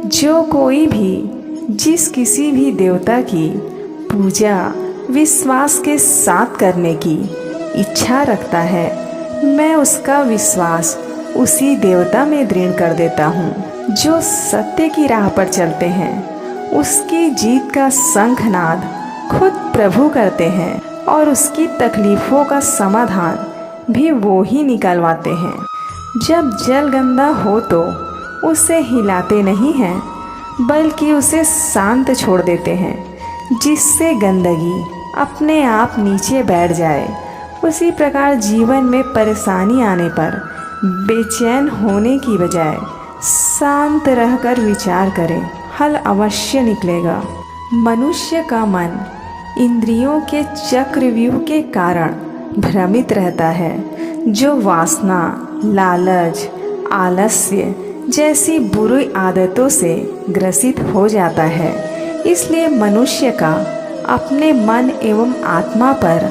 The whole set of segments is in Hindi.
जो कोई भी जिस किसी भी देवता की पूजा विश्वास के साथ करने की इच्छा रखता है, मैं उसका विश्वास उसी देवता में दृढ़ कर देता हूँ। जो सत्य की राह पर चलते हैं उसकी जीत का शंखनाद खुद प्रभु करते हैं और उसकी तकलीफ़ों का समाधान भी वो ही निकलवाते हैं। जब जल गंदा हो तो उसे हिलाते नहीं हैं बल्कि उसे शांत छोड़ देते हैं, जिससे गंदगी अपने आप नीचे बैठ जाए। उसी प्रकार जीवन में परेशानी आने पर बेचैन होने की बजाय शांत रहकर विचार करें, हल अवश्य निकलेगा। मनुष्य का मन इंद्रियों के चक्रव्यूह के कारण भ्रमित रहता है, जो वासना, लालच, आलस्य जैसी बुरी आदतों से ग्रसित हो जाता है। इसलिए मनुष्य का अपने मन एवं आत्मा पर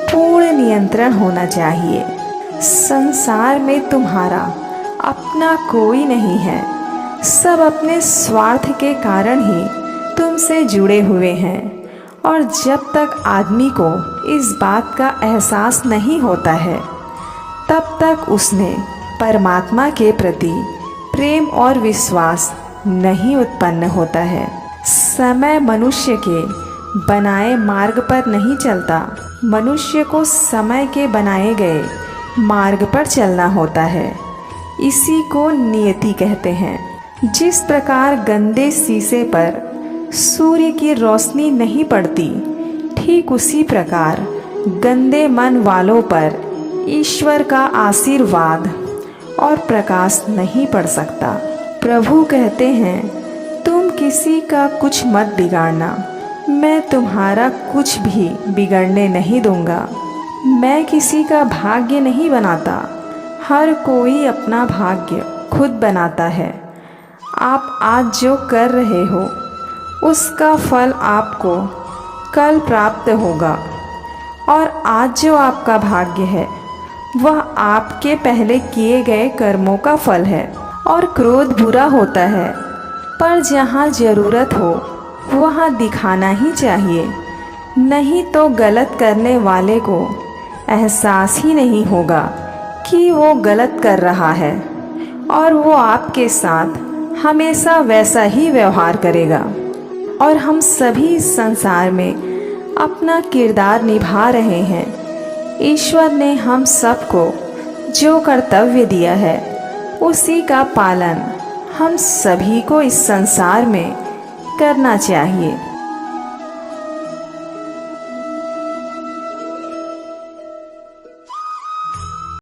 पूर्ण नियंत्रण होना चाहिए। संसार में तुम्हारा अपना कोई नहीं है, सब अपने स्वार्थ के कारण ही तुमसे जुड़े हुए हैं। और जब तक आदमी को इस बात का एहसास नहीं होता है, तब तक उसने परमात्मा के प्रति प्रेम और विश्वास नहीं उत्पन्न होता है। समय मनुष्य के बनाए मार्ग पर नहीं चलता, मनुष्य को समय के बनाए गए मार्ग पर चलना होता है। इसी को नियति कहते हैं। जिस प्रकार गंदे शीशे पर सूर्य की रोशनी नहीं पड़ती, ठीक उसी प्रकार गंदे मन वालों पर ईश्वर का आशीर्वाद और प्रकाश नहीं पड़ सकता। प्रभु कहते हैं, तुम किसी का कुछ मत बिगाड़ना, मैं तुम्हारा कुछ भी बिगड़ने नहीं दूंगा। मैं किसी का भाग्य नहीं बनाता, हर कोई अपना भाग्य खुद बनाता है। आप आज जो कर रहे हो उसका फल आपको कल प्राप्त होगा, और आज जो आपका भाग्य है वह आपके पहले किए गए कर्मों का फल है। और क्रोध बुरा होता है, पर जहाँ ज़रूरत हो वहाँ दिखाना ही चाहिए, नहीं तो गलत करने वाले को एहसास ही नहीं होगा कि वो गलत कर रहा है, और वो आपके साथ हमेशा वैसा ही व्यवहार करेगा। और हम सभी संसार में अपना किरदार निभा रहे हैं। ईश्वर ने हम सबको जो कर्तव्य दिया है उसी का पालन हम सभी को इस संसार में करना चाहिए।